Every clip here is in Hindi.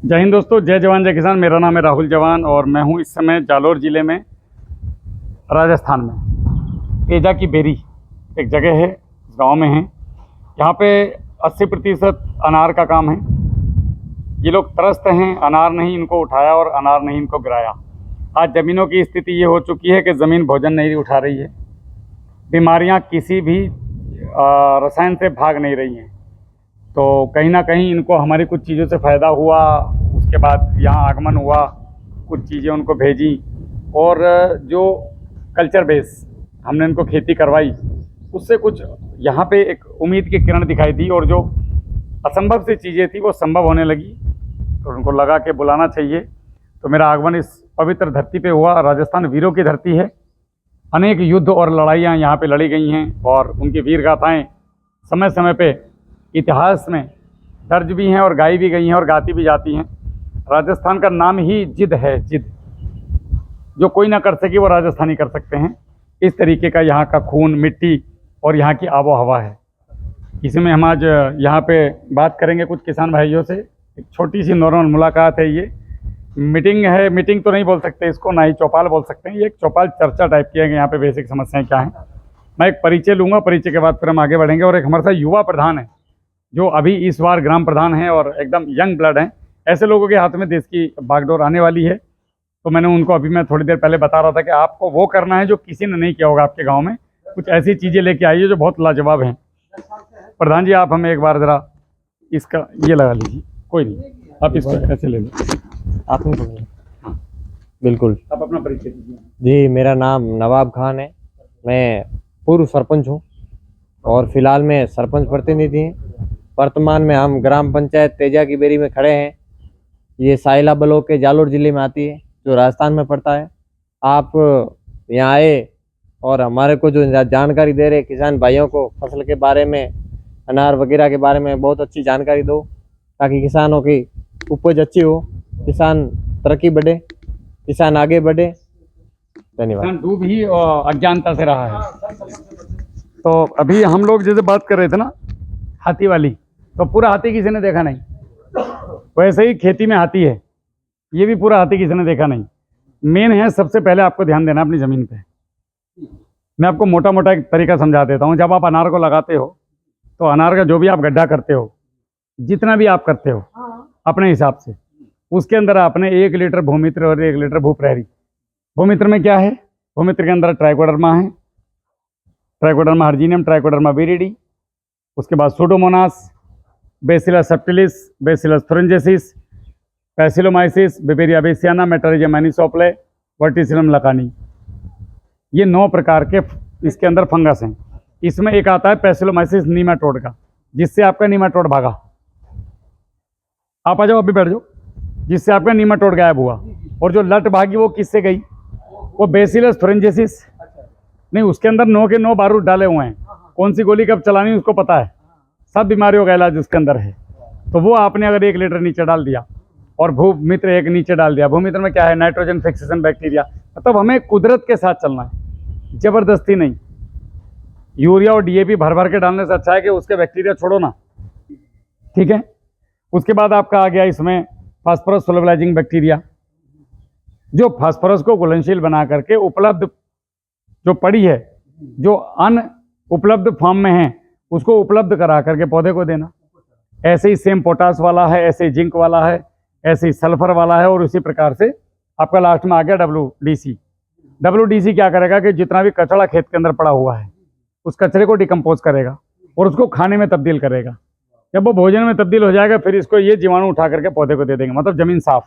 जय हिंद दोस्तों, जय जवान जय किसान। मेरा नाम है राहुल जवान और मैं हूं इस समय जालोर ज़िले में, राजस्थान में। तेजा की बेरी एक जगह है, इस गांव में है। यहाँ पे 80% अनार का काम है। ये लोग त्रस्त हैं, अनार नहीं इनको उठाया और अनार नहीं इनको गिराया। आज ज़मीनों की स्थिति ये हो चुकी है कि ज़मीन भोजन नहीं उठा रही है। बीमारियाँ किसी भी रसायन से भाग नहीं रही हैं। तो कहीं ना कहीं इनको हमारी कुछ चीज़ों से फ़ायदा हुआ। उसके बाद यहाँ आगमन हुआ, कुछ चीज़ें उनको भेजी और जो कल्चर बेस हमने इनको खेती करवाई, उससे कुछ यहाँ पे एक उम्मीद की किरण दिखाई दी और जो असंभव सी चीज़ें थी वो संभव होने लगी। तो उनको लगा कि बुलाना चाहिए। तो मेरा आगमन इस पवित्र धरती पे हुआ। राजस्थान वीरों की धरती है। अनेक युद्ध और लड़ाइयाँ यहाँ पे लड़ी गई हैं और उनकी वीर गाथाएँ समय समय पे इतिहास में दर्ज भी हैं और गाई भी गई हैं और गाती भी जाती हैं। राजस्थान का नाम ही जिद है, जिद। जो कोई ना कर सके वो राजस्थानी कर सकते हैं। इस तरीके का यहाँ का खून, मिट्टी और यहाँ की आबो हवा है। इसी में हम आज यहाँ पे बात करेंगे कुछ किसान भाइयों से। एक छोटी सी नॉर्मल मुलाकात है। ये मीटिंग है, मीटिंग तो नहीं बोल सकते इसको, ना ही चौपाल बोल सकते हैं। ये एक चौपाल चर्चा टाइप की है कि यहाँ पे बेसिक समस्याएं क्या हैं। मैं एक परिचय लूँगा, परिचय के बाद फिर हम आगे बढ़ेंगे। और एक हमारे साथ युवा प्रधान है जो अभी इस बार ग्राम प्रधान हैं और एकदम यंग ब्लड हैं। ऐसे लोगों के हाथ में देश की बागडोर आने वाली है। तो मैंने उनको अभी मैं थोड़ी देर पहले बता रहा था कि आपको वो करना है जो किसी ने नहीं किया होगा आपके गांव में। कुछ ऐसी चीज़ें लेके आइए जो बहुत लाजवाब हैं। प्रधान जी, आप हमें एक बार ज़रा इसका ये लगा लीजिए। कोई नहीं, आप इसको ऐसे ले लो। आपने बोला। बिल्कुल। आप अपना परिचय दीजिए। जी, मेरा नाम नवाब खान है। मैं पूर्व सरपंच हूँ और फिलहाल में सरपंच प्रतिनिधि हैं। वर्तमान में हम ग्राम पंचायत तेजा की बेरी में खड़े हैं। ये साइला ब्लॉक के जालोर ज़िले में आती है, जो राजस्थान में पड़ता है। आप यहाँ आए और हमारे को जो जानकारी दे रहे किसान भाइयों को फसल के बारे में, अनार वगैरह के बारे में बहुत अच्छी जानकारी दो, ताकि किसानों की उपज अच्छी हो, किसान तरक्की बढ़े, किसान आगे बढ़े। धन्यवाद। किसान डूब ही अज्ञानता से रहा है। तो अभी हम लोग जैसे बात कर रहे थे ना हाथी वाली, तो पूरा हाथी किसी ने देखा नहीं। वैसे ही खेती में हाथी है, ये भी पूरा हाथी किसी ने देखा नहीं। मेन है, सबसे पहले आपको ध्यान देना अपनी ज़मीन पे। मैं आपको मोटा मोटा एक तरीका समझा देता हूँ। जब आप अनार को लगाते हो तो अनार का जो भी आप गड्ढा करते हो, जितना भी आप करते हो अपने हिसाब से, उसके अंदर आपने 1 लीटर भूमित्र और 1 लीटर भूप्रहरी। भूमित्र में क्या है? भूमित्र के अंदर ट्राइकोडर्मा है, ट्राइकोडर्मा हर्जिनियम, ट्राइकोडर्मा विरिडी। उसके बाद सूडोमोनास, बेसिलस सब्टिलिस, बेसिलस थुरिंजेसिस, पैसिलोमाइसिस, बिबेरिया बेसियाना, मेटरिजियम एनिसोप्ले, वर्टिसिलम लकानी। ये 9 प्रकार के इसके अंदर फंगस हैं। इसमें एक आता है पैसिलोमाइसिस नीमाटोड का, जिससे आपका नीमाटोड भागा। आप आ जाओ, अभी बैठ जाओ। जिससे आपका नीमाटोड गायब हुआ। और जो लट भागी वो किससे गई? वो बेसिलस थुरिंजेसिस। नहीं, उसके अंदर 9 के 9 बारूद डाले हुए हैं। कौन सी गोली कब चलानी उसको पता है। सब बीमारियों का इलाज उसके अंदर है। तो वो आपने अगर 1 लीटर नीचे डाल दिया और भूमित्र 1 नीचे डाल दिया। भूमित्र में क्या है? Nitrogen fixation bacteria. मतलब हमें कुदरत के साथ चलना है, जबरदस्ती नहीं। यूरिया और डीएपी भर भर के डालने से अच्छा है कि उसके बैक्टीरिया छोड़ो ना। ठीक है। उसके बाद आपका आ गया इसमें फास्फोरस सोलबिलाइजिंग बैक्टीरिया, जो फास्फोरस को घुलनशील बना करके उपलब्ध जो पड़ी है, जो अन उपलब्ध फॉर्म में है, उसको उपलब्ध करा करके पौधे को देना। ऐसे ही सेम पोटास वाला है, ऐसे ही जिंक वाला है, ऐसे ही सल्फर वाला है। और उसी प्रकार से आपका लास्ट में आ गया WDC। WDC क्या करेगा कि जितना भी कचरा खेत के अंदर पड़ा हुआ है, उस कचरे को डिकम्पोज करेगा और उसको खाने में तब्दील करेगा। जब वो भोजन में तब्दील हो जाएगा, फिर इसको ये जीवाणु उठा करके पौधे को दे देंगे। मतलब जमीन साफ।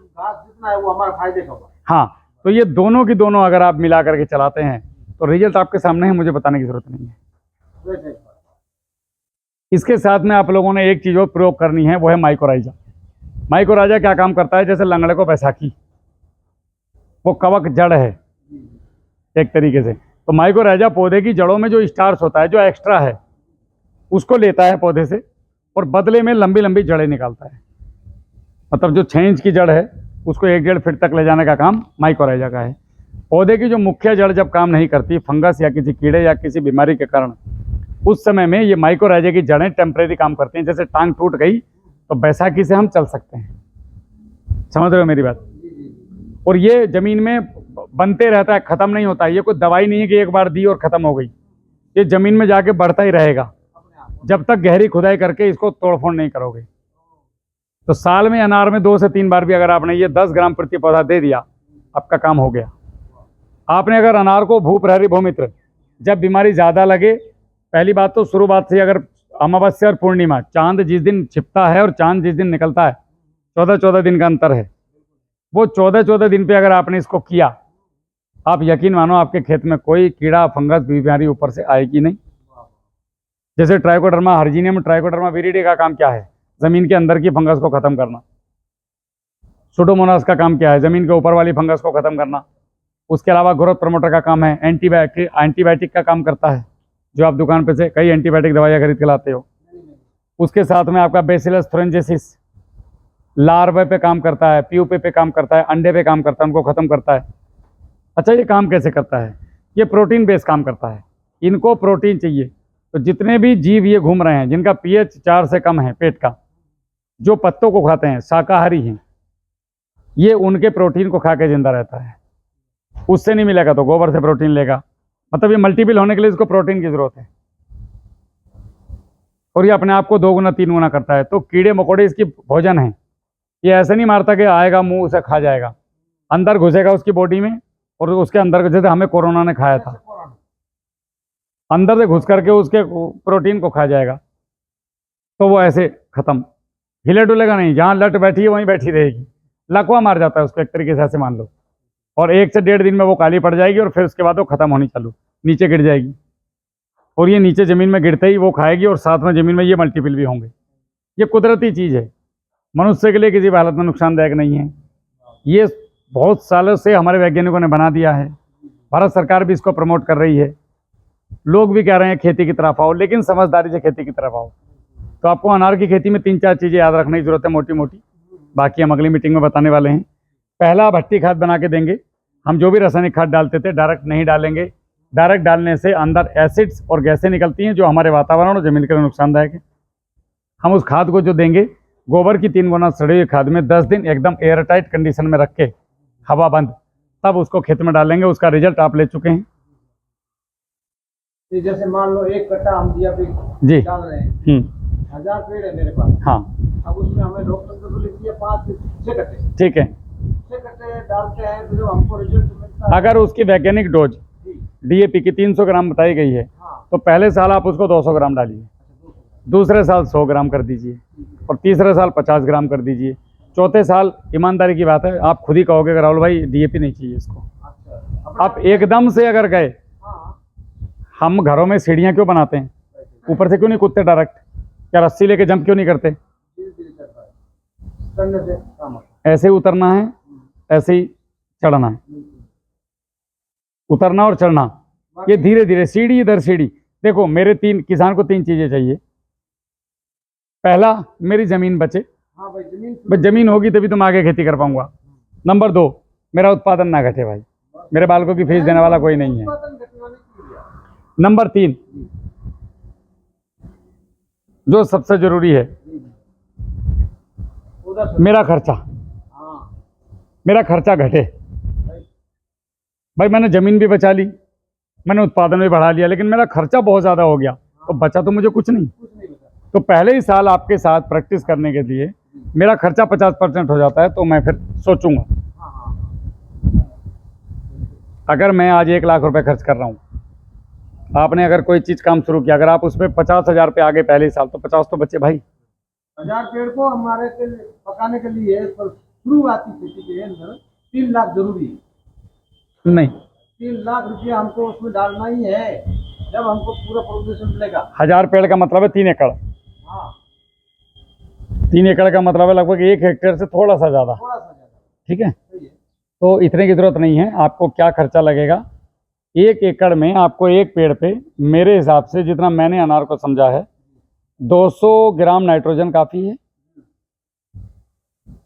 घास जितना है वो हमारे फायदे का होगा। हाँ, तो ये दोनों की दोनों अगर आप मिला करके चलाते हैं तो रिजल्ट आपके सामने है, मुझे बताने की जरूरत नहीं है। इसके साथ में आप लोगों ने एक चीज़ और प्रयोग करनी है, वो है माइकोराइजा। माइकोराइजा क्या काम करता है? जैसे लंगड़े को बैसाखी, वो कवक जड़ है एक तरीके से। तो माइकोराइजा पौधे की जड़ों में जो स्टार्च होता है, जो एक्स्ट्रा है, उसको लेता है पौधे से और बदले में लंबी लंबी जड़ें निकालता है। मतलब जो 6 इंच की जड़ है उसको 1-1.5 फीट तक ले जाने का काम माइकोराइजा का है। पौधे की जो मुख्य जड़ जब काम नहीं करती, फंगस या किसी कीड़े या किसी बीमारी के कारण, उस समय में ये माइकोराइजा की जड़ें टेम्परेरी काम करती हैं। जैसे टांग टूट गई तो बैसाखी से हम चल सकते हैं। समझ रहे हो मेरी बात? जी जी जी। और ये ज़मीन में बनते रहता है, ख़त्म नहीं होता है। ये कोई दवाई नहीं है कि एक बार दी और ख़त्म हो गई। ये ज़मीन में जाके बढ़ता ही रहेगा अपने आप जब तक गहरी खुदाई करके इसको तोड़फोड़ नहीं करोगे। तो साल में अनार में 2 से 3 बार भी अगर आपने ये 10 ग्राम प्रति पौधा दे दिया, आपका काम हो गया। आपने अगर अनार को भूप्रहरी भूमित्र, जब बीमारी ज़्यादा लगे, पहली बात तो शुरुआत से अगर अमावस्या और पूर्णिमा, चांद जिस दिन छिपता है और चांद जिस दिन निकलता है, 14-14 दिन का अंतर है। वो 14-14 दिन पे अगर आपने इसको किया, आप यकीन मानो आपके खेत में कोई कीड़ा फंगस बीमारी ऊपर से आएगी नहीं। जैसे ट्राइकोडर्मा हर्जिनियम, ट्राइकोडर्मा विरिडी का काम क्या है? ज़मीन के अंदर की फंगस को ख़त्म करना। सुडोमोनास का काम क्या है? ज़मीन के ऊपर वाली फंगस को ख़त्म करना। उसके अलावा ग्रोथ प्रमोटर का काम है, एंटीबायोटिक का काम करता है, जो आप दुकान पे से कई एंटीबायोटिक दवाइयाँ खरीद के लाते हो। उसके साथ में आपका बेसिलस थ्रेंजिसिस लार्वे पे काम करता है, प्यूपे पे काम करता है, अंडे पे काम करता है, उनको ख़त्म करता है। अच्छा, ये काम कैसे करता है? ये प्रोटीन बेस काम करता है। इनको प्रोटीन चाहिए। तो जितने भी जीव ये घूम रहे हैं जिनका पीएच 4 से कम है पेट का, जो पत्तों को खाते हैं, शाकाहारी हैं, ये उनके प्रोटीन को खा के जिंदा रहता है। उससे नहीं मिलेगा तो गोबर से प्रोटीन लेगा। मतलब ये मल्टीपल होने के लिए इसको प्रोटीन की जरूरत है। और ये अपने आप को 2 गुना 3 गुना करता है। तो कीड़े मकोड़े इसकी भोजन है। ये ऐसे नहीं मारता कि आएगा मुंह उसे खा जाएगा, अंदर घुसेगा उसकी बॉडी में और उसके अंदर, जैसे हमें कोरोना ने खाया था, अंदर से घुस करके उसके प्रोटीन को खा जाएगा। तो वो ऐसे खत्म, हिले डुलेगा नहीं। जहाँ लट बैठी है वहीं बैठी रहेगी। लकवा मार जाता है उसको एक तरीके से, ऐसे मान लो। और 1 से 1.5 दिन में वो काली पड़ जाएगी और फिर उसके बाद वो खत्म होनी चालू, नीचे गिर जाएगी। और ये नीचे ज़मीन में गिरते ही वो खाएगी और साथ में ज़मीन में ये मल्टीपल भी होंगे। ये कुदरती चीज़ है, मनुष्य के लिए किसी भी हालत में नुकसानदायक नहीं है। ये बहुत सालों से हमारे वैज्ञानिकों ने बना दिया है। भारत सरकार भी इसको प्रमोट कर रही है। लोग भी कह रहे हैं खेती की तरफ आओ, लेकिन समझदारी से खेती की तरफ आओ। तो आपको अनार की खेती में 3-4 चीज़ें याद रखने की जरूरत है, मोटी मोटी। बाकी हम अगली मीटिंग में बताने वाले हैं। पहला, भट्टी खाद बना के देंगे। हम जो भी रासायनिक खाद डालते थे डायरेक्ट नहीं डालेंगे। डायरेक्ट डालने से अंदर एसिड्स और गैसें निकलती हैं जो हमारे वातावरण और जमीन के लिए नुकसानदायक है। हम उस खाद को जो देंगे, गोबर की 3 गुना सड़ी हुई खाद में 10 दिन एकदम एयर टाइट कंडीशन में रख के, हवा बंद, तब उसको खेत में डालेंगे। उसका रिजल्ट आप ले चुके हैं। तो जैसे मान लो 1 कट्टा हम दिया जी। डाल रहे हैं, 1000 पेड़ है मेरे पास। हाँ, अब उसमें हमें डॉक्टर से तो लिख दिया 5 से 6 कट्टे। ठीक है। 6 कट्टे डालते हैं तो जो हमको रिजल्ट मिलता है। अगर उसकी वैज्ञानिक डोज जी, डीएपी की 300 ग्राम बताई गई है, हाँ, तो पहले साल आप उसको 200 ग्राम डालिए, दूसरे साल 100 ग्राम कर दीजिए और तीसरे साल 50 ग्राम कर दीजिए। चौथे साल, ईमानदारी की बात है, आप खुद ही कहोगे कि राहुल भाई डीएपी नहीं चाहिए इसको। अच्छा, आप एकदम से अगर गए, हाँ, हम घरों में सीढ़ियाँ क्यों बनाते हैं? ऊपर से क्यों नहीं कूदते डायरेक्ट? या रस्सी लेके जंप क्यों नहीं करते? धीरे धीरे करता है, करने से काम होता ऐसे ही उतरना है, ऐसे ही चढ़ना है। है। उतरना और चढ़ना, ये धीरे धीरे, सीढ़ी दर सीढ़ी। देखो, मेरे किसान को 3 चीज़ें चाहिए। पहला, मेरी ज़मीन बचे। हाँ भाई, जमीन बस ज़मीन होगी तभी तो मैं आगे खेती कर पाऊंगा। नंबर 2, मेरा उत्पादन ना घटे भाई। मेरे बालकों की फीस देने वाला कोई नहीं है। उत्पादन घटना नहीं किया। नंबर 3, जो सबसे जरूरी है, उधर से, मेरा खर्चा। हाँ मेरा खर्चा घटे भाई, भाई। मैंने ज़मीन भी बचा ली, मैंने उत्पादन भी बढ़ा लिया, लेकिन मेरा खर्चा बहुत ज़्यादा हो गया, तो बचा तो मुझे कुछ नहीं। कुछ नहीं बचा। तो पहले ही साल आपके साथ प्रैक्टिस करने के लिए मेरा खर्चा 50% हो जाता है, तो मैं फिर सोचूंगा। हाँ हाँ, अगर मैं आज 1 लाख रुपए खर्च कर रहा हूँ, आपने अगर कोई चीज़ काम शुरू किया, अगर आप उसमें 50,000 पे आगे पहले ही साल, तो 50 तो बचे भाई। 1000 पेड़ को हमारे के पकाने के लिए पर शुरुआती खेती के अंदर 3 लाख जरूरी है। नहीं, 3 लाख रुपया हमको उसमें डालना ही है, जब हमको पूरा प्रोडक्शन मिलेगा। 1000 पेड़ का मतलब है 3 एकड़। हाँ, 3 एकड़ का मतलब है लगभग 1 हेक्टेयर से थोड़ा सा ज़्यादा। थोड़ा सा ज्यादा, ठीक है, सही है। तो इतने की ज़रूरत नहीं है। आपको क्या खर्चा लगेगा 1 एकड़ में? आपको एक पेड़ पे, मेरे हिसाब से जितना मैंने अनार को समझा है, 200 ग्राम नाइट्रोजन काफ़ी है।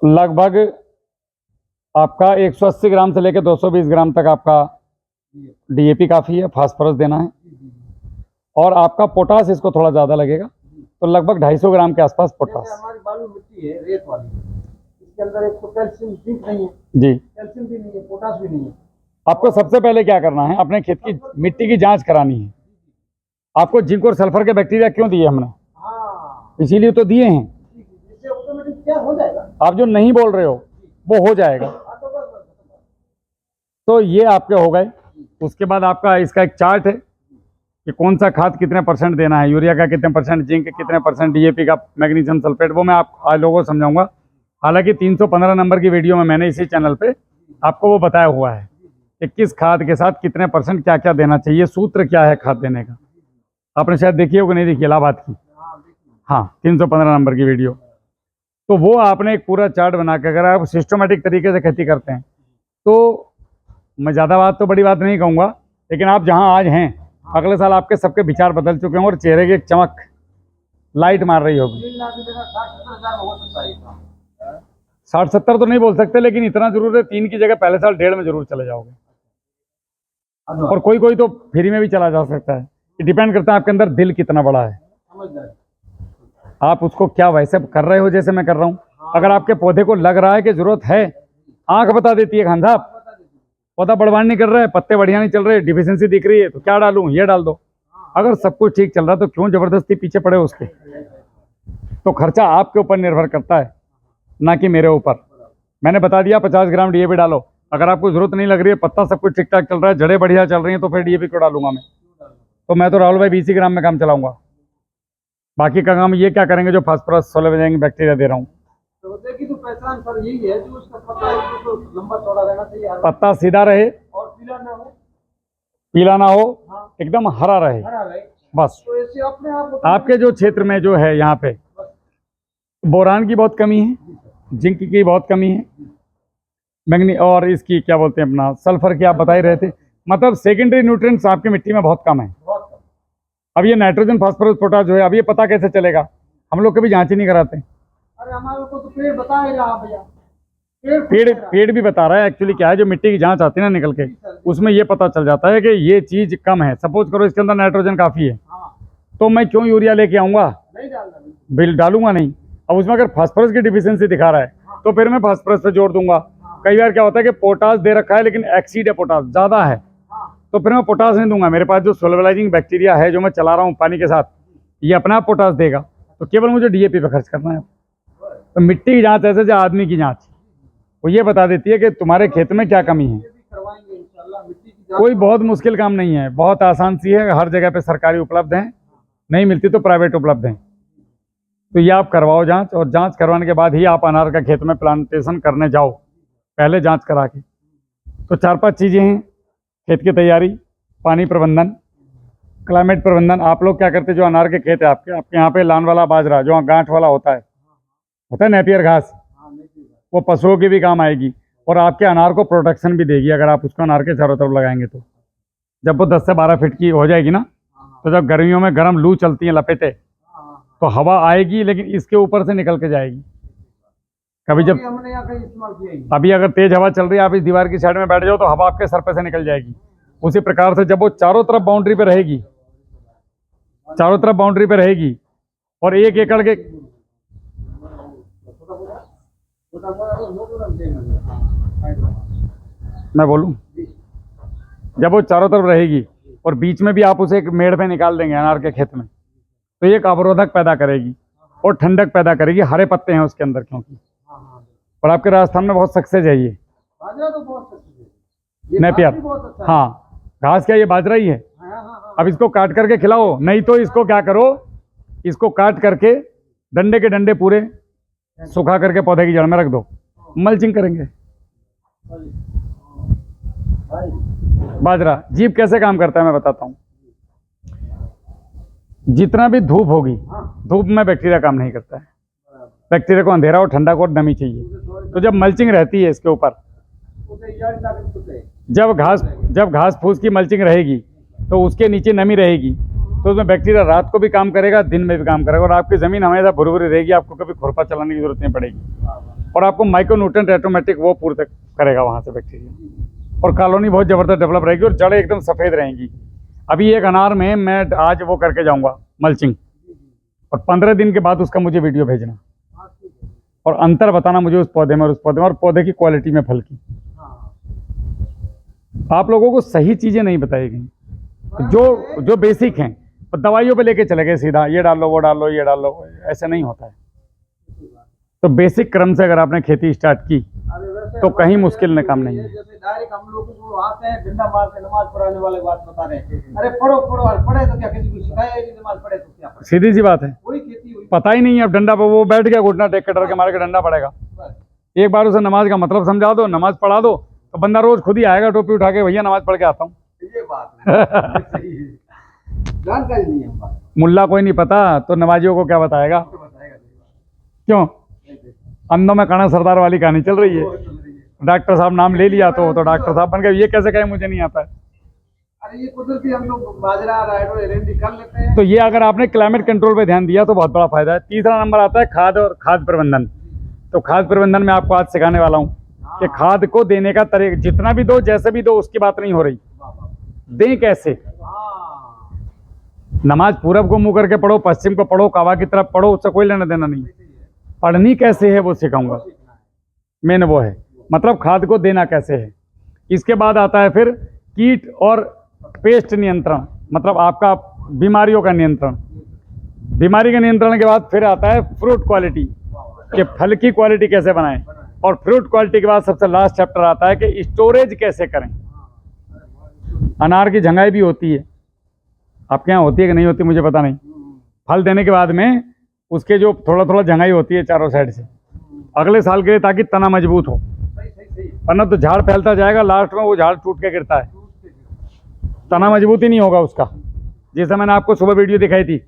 लगभग आपका 180 ग्राम से लेकर 220 ग्राम तक आपका डीएपी काफ़ी है, फास्फोरस देना है। और आपका पोटास इसको थोड़ा ज़्यादा लगेगा, तो लगभग 250 ग्राम के आसपास जैसे पोटास। हमारी बालू मिट्टी है, रेत वाली, इसके इसके अंदर एक तो कैल्शियम जिंक नहीं है, जी। कैल्शियम भी नहीं है, पोटास भी नहीं है। आपको सबसे पहले क्या करना है, अपने खेत की मिट्टी की जांच करानी है। आपको जिंक और सल्फर के बैक्टीरिया क्यों दिए हमने? हाँ, इसीलिए तो दिए हैं। इससे ऑटोमेटिक क्या हो जाएगा। आप जो नहीं बोल रहे हो वो हो जाएगा। हाँ, तो बस। तो ये आपके हो गए। उसके बाद आपका इसका एक चार्ट है कि कौन सा खाद कितने परसेंट देना है, यूरिया का कितने परसेंट, जिंक कितने परसेंट, डीएपी का, मैग्नीशियम सल्फेट, वो मैं आप आज लोगों को समझाऊंगा। हालांकि 315 नंबर की वीडियो में मैंने इसी चैनल पे आपको वो बताया हुआ है कि किस खाद के साथ कितने परसेंट क्या क्या देना चाहिए, सूत्र क्या है खाद देने का। आपने शायद देखी हो कि नहीं देखी इलाहाबाद की? हाँ, 315 नंबर की वीडियो। तो वो आपने एक पूरा चार्ट बना के, अगर आप सिस्टमेटिक तरीके से खेती करते हैं तो, मैं ज़्यादा बात तो बड़ी बात नहीं कहूँगा, लेकिन आप जहाँ आज हैं अगले साल आपके सबके विचार बदल चुके होंगे और चेहरे की एक चमक लाइट मार रही होगी। 60-70 हो सकता है। 60-70 तो नहीं बोल सकते, लेकिन इतना जरूर है 3 की जगह पहले साल 1.5 में जरूर चले जाओगे। और कोई कोई तो फ्री में भी चला जा सकता है। ये डिपेंड करता है आपके अंदर दिल कितना बड़ा है, आप उसको क्या वैसे कर रहे हो जैसे मैं कर रहा हूँ। अगर आपके पौधे को लग रहा है कि जरूरत है, आंख बता देती है खान साहब, पौधा बढ़वान नहीं कर रहा है, पत्ते बढ़िया नहीं चल रहे, डिफिशियंसी दिख रही है, तो क्या डालूं, ये डाल दो। अगर सब कुछ ठीक चल रहा है तो क्यों जबरदस्ती पीछे पड़े उसके। तो खर्चा आपके ऊपर निर्भर करता है, ना कि मेरे ऊपर। मैंने बता दिया 50 ग्राम डीएपी डालो। अगर आपको जरूरत नहीं लग रही है, पत्ता सब कुछ ठीक ठाक चल रहा है, जड़ें बढ़िया चल रही हैं, तो फिर डीएपी क्यों डालूंगा मैं? तो मैं तो राहुल भाई 20 ग्राम में काम चलाऊंगा। बाकी का काम ये क्या करेंगे जो फास्फोरस, सोलर बैक्टीरिया दे रहा हूँ। तो देखिए, तो पहचान सर यही है जो उसका पत्ता है, तो लंबा चौड़ा रहना चाहिए, पत्ता सीधा रहे और पीला ना हो, पीला ना हो, हाँ, एकदम हरा रहे, हरा रहे। बस। तो ऐसे अपने आप आपके जो क्षेत्र में जो है यहाँ पे बोरान की बहुत कमी है, जिंक की बहुत कमी है, मैग्नी और इसकी क्या बोलते हैं अपना सल्फर की आप बता ही रहे थे। मतलब सेकेंडरी न्यूट्रिएंट्स आपकी मिट्टी में बहुत कम है। बहुत कम। अब ये नाइट्रोजन, फास्फोरस, पोटाश जो है, अब ये पता कैसे चलेगा? हम लोग कभी जांच ही नहीं कराते। अरे हमारे को तो पेड़ बताएगा आप भैया, पेड़ भी बता रहा है एक्चुअली क्या है। जो मिट्टी की जांच आती है ना निकल के, उसमें ये पता चल जाता है कि ये चीज कम है। सपोज करो इसके अंदर नाइट्रोजन काफी है, हाँ, तो मैं क्यों यूरिया लेके आऊंगा? नहीं डालना, बिल डालूंगा नहीं। अब उसमें अगर फास्फोरस की डिफिशियंसी दिखा रहा है तो फिर मैं फास्फोरस पे जोड़ दूंगा। कई बार क्या होता है कि पोटास दे रखा है लेकिन एक्सीड है, पोटास ज़्यादा है, तो फिर मैं पोटास नहीं दूंगा। मेरे पास जो सोलबलाइजिंग बैक्टीरिया है जो मैं चला रहा हूँ पानी के साथ, ये अपना आप पोटास देगा, तो केवल मुझे डीएपी पे खर्च करना है। तो मिट्टी की जांच ऐसे जो आदमी की जांच, वो ये बता देती है कि तुम्हारे खेत में क्या कमी है। करवाएंगे इंशाल्लाह। मिट्टी की जांच कोई बहुत मुश्किल काम नहीं है, बहुत आसान सी है। हर जगह पे सरकारी उपलब्ध है, नहीं मिलती तो प्राइवेट उपलब्ध है। तो ये आप करवाओ जांच, और जांच करवाने के बाद ही आप अनार का खेत में प्लांटेशन करने जाओ, पहले जांच करा के। तो 4-5 चीज़ें हैं खेत की तैयारी, पानी प्रबंधन, क्लाइमेट प्रबंधन। आप लोग क्या करते, जो अनार के खेत है आपके यहाँ पे लान वाला बाजरा जो गांठ वाला होता है नेपियर घास, वो पशुओं की भी काम आएगी और आपके अनार को प्रोटेक्शन भी देगी अगर आप उसको अनार के चारों तरफ लगाएंगे। तो जब वो 10 से 12 फीट की हो जाएगी ना, तो जब गर्मियों में गर्म लू चलती है लपेटे, तो हवा आएगी लेकिन इसके ऊपर से निकल के जाएगी। कभी जब हमने यहाँ कहीं इस्तेमाल किया ही। अभी अगर तेज हवा चल रही है, आप इस दीवार की साइड में बैठ जाओ तो हवा आपके सर पे से निकल जाएगी। उसी प्रकार से जब वो चारों तरफ बाउंड्री पे रहेगी, चारों तरफ बाउंड्री पे रहेगी, और 1 एकड़ के, मैं बोलूं, जब वो चारों तरफ रहेगी और बीच में भी आप उसे एक मेड़ पे निकाल देंगे अनार के खेत में, तो ये एक अवरोधक पैदा करेगी और ठंडक पैदा करेगी। हरे पत्ते हैं उसके अंदर क्योंकि, और आपके राजस्थान में बहुत सक्सेस है ये बाजरा तो बहुत अच्छा है, ये नेपियर। घास भी बहुत अच्छा है। हाँ, घास क्या, ये बाजरा ही है। हाँ। अब इसको काट करके खिलाओ, नहीं तो इसको क्या करो, इसको काट करके डंडे के डंडे पूरे सुखा करके पौधे की जड़ में रख दो, मल्चिंग करेंगे। बाजरा जीप कैसे काम करता है मैं बताता हूँ। जितना भी धूप होगी, धूप में बैक्टीरिया काम नहीं करता है। बैक्टीरिया को अंधेरा और ठंडा को नमी चाहिए। तो जब मल्चिंग रहती है इसके ऊपर, जब घास फूस की मल्चिंग रहेगी तो उसके नीचे नमी रहेगी, तो उसमें बैक्टीरिया रात को भी काम करेगा, दिन में भी काम करेगा, और आपकी ज़मीन हमेशा भुरभुरी रहेगी। आपको कभी खुरपा चलाने की जरूरत नहीं पड़ेगी, और आपको माइक्रोन्यूट्रिएंट ऑटोमेटिक वो पूर्ति करेगा वहाँ से बैक्टीरिया, और कॉलोनी बहुत ज़बरदस्त डेवलप रहेगी और जड़ें एकदम सफ़ेद रहेंगी। अभी एक अनार में मैं आज वो करके जाऊँगा मल्चिंग, और 15 दिन के बाद उसका मुझे वीडियो भेजना। और अंतर बताना मुझे उस पौधे में और उस पौधे में, और पौधे की क्वालिटी में, फल की। हाँ आप लोगों को सही चीज़ें नहीं बताई गई, जो बेसिक हैं। और दवाइयों पे लेके चले गए सीधा, ये डाल लो, वो डाल लो, ये डाल लो, ऐसे नहीं होता है। तो बेसिक क्रम से अगर आपने खेती स्टार्ट की अरे वैसे तो कहीं हमारे मुश्किल यहाँ काम नहीं है। जैसे डायरेक्ट हम लोग को आते हैं डंडा मार के नमाज पढ़ाने वाले बात बता रहे हैं, अरे पढ़ो पढ़ो, और पढ़े तो क्या, किसी को सिखाया ही नहीं नमाज पढ़े तो क्या पढ़े? सीधी सी बात है, वही खेती हुई पता ही नहीं है। अब डंडा पे वो बैठ गया, घुटना टेक के डर के मारे के डंडा पड़ेगा। बस। एक बार उसे नमाज का मतलब समझा दो, नमाज पढ़ा दो, तो बंदा रोज खुद ही आएगा टोपी उठा के, भैया नमाज पढ़ के आता हूँ। ये बात है, सही है, जानकारी नहीं है हम बात मुल्ला कोई नहीं पता तो नमाजियों को क्या बताएगा? तो बताएगा नहीं बात। क्यों? नहीं, नहीं, अंधों में काना सरदार वाली कहानी चल रही है। वो चल रही है। डॉक्टर साहब नाम ले लिया तो डॉक्टर साहब बन गए। ये कैसे कहे मुझे नहीं आता है? अरे ये कुदरती हम लोग बाजरा राइडो एरेंडी कर लेते हैं। तो ये अगर आपने क्लाइमेट कंट्रोल पे ध्यान दिया तो बहुत बड़ा फायदा है। तीसरा नंबर आता है खाद और खाद प्रबंधन। तो खाद प्रबंधन में आपको आज सिखाने वाला हूँ कि खाद को देने का तरीका, जितना भी दो, जैसे भी दो, उसकी बात नहीं हो रही, दें कैसे। हाँ नमाज पूरब को मुंह करके पढ़ो, पश्चिम को पढ़ो, काबा की तरफ पढ़ो, उससे कोई लेना देना नहीं। पढ़नी कैसे है वो सिखाऊंगा, मेन वो है, मतलब खाद को देना कैसे है। इसके बाद आता है फिर कीट और पेस्ट नियंत्रण, मतलब आपका बीमारियों का नियंत्रण। बीमारी के नियंत्रण के बाद फिर आता है फ्रूट क्वालिटी, कि फल की क्वालिटी कैसे बनाएं। और फ्रूट क्वालिटी के बाद सबसे लास्ट चैप्टर आता है कि स्टोरेज कैसे करें। अनार की झंगाई भी होती है, आपके यहाँ होती है कि नहीं होती मुझे पता नहीं। फल देने के बाद में उसके जो थोड़ा थोड़ा झंगाई होती है चारों साइड से, अगले साल के लिए, ताकि तना मजबूत हो, वरना तो झाड़ फैलता जाएगा, लास्ट में वो झाड़ टूट के गिरता है, तना मजबूत ही नहीं होगा उसका। जैसे मैंने आपको सुबह वीडियो दिखाई थी,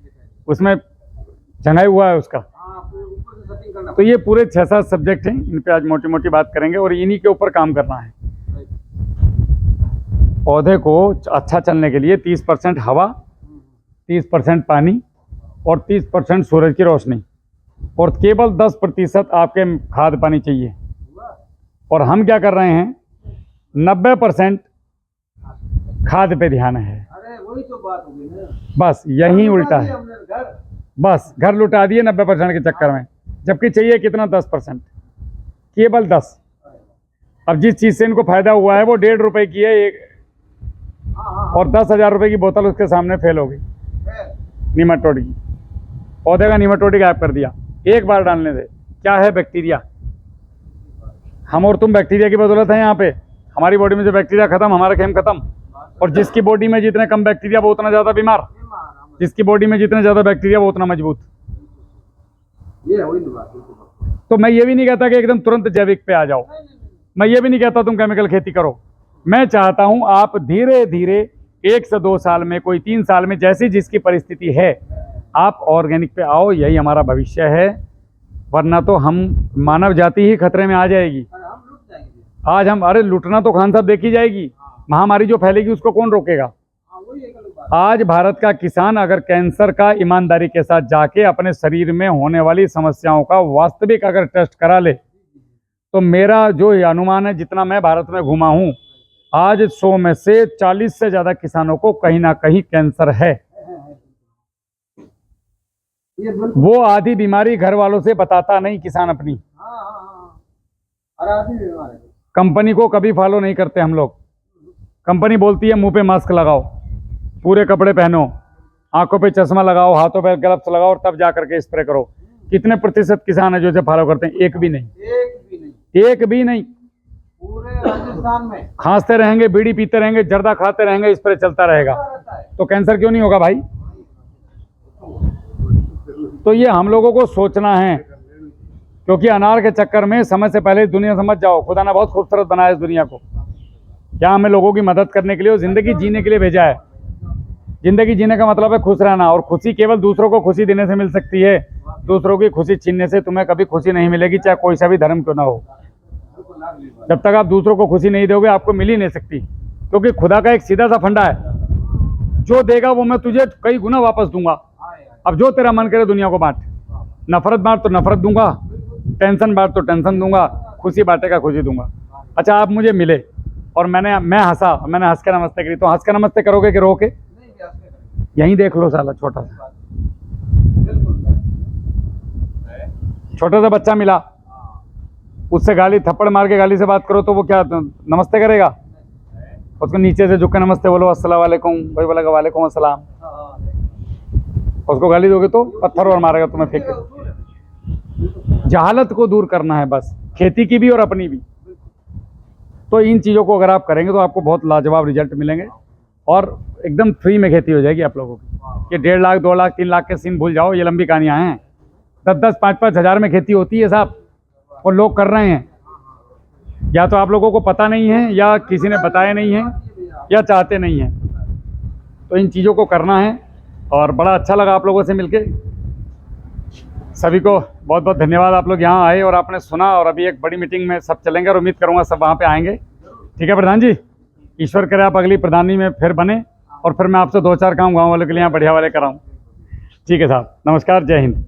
उसमें झंगाई हुआ है उसका। तो ये पूरे 6-7 सब्जेक्ट हैं, इन पे आज मोटी मोटी बात करेंगे और इन्हीं के ऊपर काम करना है। पौधे को अच्छा चलने के लिए 30% हवा, 30% पानी और 30% सूरज की रोशनी, और केवल 10% आपके खाद पानी चाहिए। और हम क्या कर रहे हैं, 90% खाद पे ध्यान है। अरे वही तो बात हो गई ना, बस यही उल्टा है, हमने घर। बस घर लुटा दिए 90% के चक्कर में, जबकि चाहिए कितना, 10%, केवल 10। अब जिस चीज़ से इनको फायदा हुआ है वो 1.5 रुपए की है एक, और 10,000 रुपए की बोतल उसके सामने फेल हो गई नीमाटोड की। पौधे का नीमाटोड गायब कर दिया एक बार डालने से। क्या है? बैक्टीरिया। हम और तुम बैक्टीरिया की बदौलत है यहाँ पे। हमारी बॉडी में जो बैक्टीरिया खत्म, हमारा खेम खत्म। और जिसकी बॉडी में जितने कम बैक्टीरिया वो उतना ज़्यादा बीमार, जिसकी बॉडी में जितने ज़्यादा बैक्टीरिया वो उतना मजबूत। ये वही तो बात है। तो मैं ये भी नहीं कहता कि एकदम तुरंत जैविक पे आ जाओ, मैं ये भी नहीं कहता तुम केमिकल खेती करो। मैं चाहता हूं आप धीरे धीरे 1 से 2 साल में, कोई 3 साल में, जैसी जिसकी परिस्थिति है, आप ऑर्गेनिक पे आओ। यही हमारा भविष्य है, वरना तो हम मानव जाति ही खतरे में आ जाएगी। हम लुट जाएंगे। आज हम, अरे लुटना तो खान साहब देखी जाएगी, महामारी जो फैलेगी उसको कौन रोकेगा। वही एक अलग बात। आज भारत का किसान अगर कैंसर का ईमानदारी के साथ जाके अपने शरीर में होने वाली समस्याओं का वास्तविक अगर टेस्ट करा ले, तो मेरा जो अनुमान है, जितना मैं भारत में घूमा हूं, आज 100 में से 40 से ज़्यादा किसानों को कहीं ना कहीं कैंसर है। ये बिल्कुल। वो आधी बीमारी घर वालों से बताता नहीं किसान अपनी। हाँ। और आदमी बीमार है। कंपनी को कभी फॉलो नहीं करते हम लोग। कंपनी बोलती है मुंह पे मास्क लगाओ, पूरे कपड़े पहनो, आंखों पे चश्मा लगाओ, हाथों पे ग्लव्स लगाओ और तब जा करके स्प्रे करो। कितने प्रतिशत किसान है जो इसे फॉलो करते हैं? एक भी नहीं, एक भी नहीं। पूरे राजस्थान में खांसते रहेंगे, बीड़ी पीते रहेंगे, जर्दा खाते रहेंगे, स्प्रे चलता रहेगा, तो कैंसर क्यों नहीं होगा भाई? तो ये हम लोगों को सोचना है, क्योंकि अनार के चक्कर में समय से पहले दुनिया समझ जाओ, खुदा ने बहुत खूबसूरत बनाया इस दुनिया को। क्या हमें लोगों की मदद करने के लिए और ज़िंदगी जीने के लिए भेजा है। ज़िंदगी जीने का मतलब है खुश रहना, और खुशी केवल दूसरों को खुशी देने से मिल सकती है। दूसरों की खुशी छीनने से तुम्हें कभी खुशी नहीं मिलेगी, चाहे कोई सा भी धर्म क्यों ना हो। जब तक आप दूसरों को खुशी नहीं दोगे, आपको मिल ही नहीं सकती, क्योंकि खुदा का एक सीधा सा फंडा है, जो देगा वो मैं तुझे कई गुना वापस दूंगा। अब जो तेरा मन करे दुनिया को बांट, नफरत बांट तो नफरत दूंगा, टेंशन बांट तो टेंशन दूंगा, खुशी बांटेगा खुशी दूंगा। अच्छा, आप मुझे मिले और मैं हंसा, मैंने हंस के नमस्ते करी, तो हंस के नमस्ते करोगे कि रो के? यहीं देख लो साला, छोटा सा बच्चा मिला, उससे गाली थप्पड़ मार के गाली से बात करो तो वो क्या नमस्ते करेगा? उसको नीचे से झुक के नमस्ते बोलो, अस्सलाम वालेकुम, भाई बोलेगा वालेकुम अस्सलाम। उसको गाली दोगे तो पत्थर और मारेगा तुम्हें फेंक के। जहालत को दूर करना है बस, खेती की भी और अपनी भी। तो इन चीज़ों को अगर आप करेंगे तो आपको बहुत लाजवाब रिजल्ट मिलेंगे और एकदम फ्री में खेती हो जाएगी आप लोगों की। ये 1.5 लाख 2 लाख 3 लाख के सीन भूल जाओ, ये लंबी कहानियाँ हैं। 10-10 5-5 हज़ार में खेती होती है साहब, और लोग कर रहे हैं। या तो आप लोगों को पता नहीं है, या किसी ने बताया नहीं है, या चाहते नहीं हैं। तो इन चीज़ों को करना है और बड़ा अच्छा लगा आप लोगों से मिलके। सभी को बहुत बहुत धन्यवाद, आप लोग यहाँ आए और आपने सुना। और अभी एक बड़ी मीटिंग में सब चलेंगे और उम्मीद करूँगा सब वहाँ पे आएंगे। ठीक है प्रधान जी, ईश्वर करे आप अगली प्रधानी में फिर बने और फिर मैं आपसे 2-4 काम गाँव वालों के लिए यहाँ बढ़िया वाले कराऊँ। ठीक है साहब, नमस्कार, जय हिंद।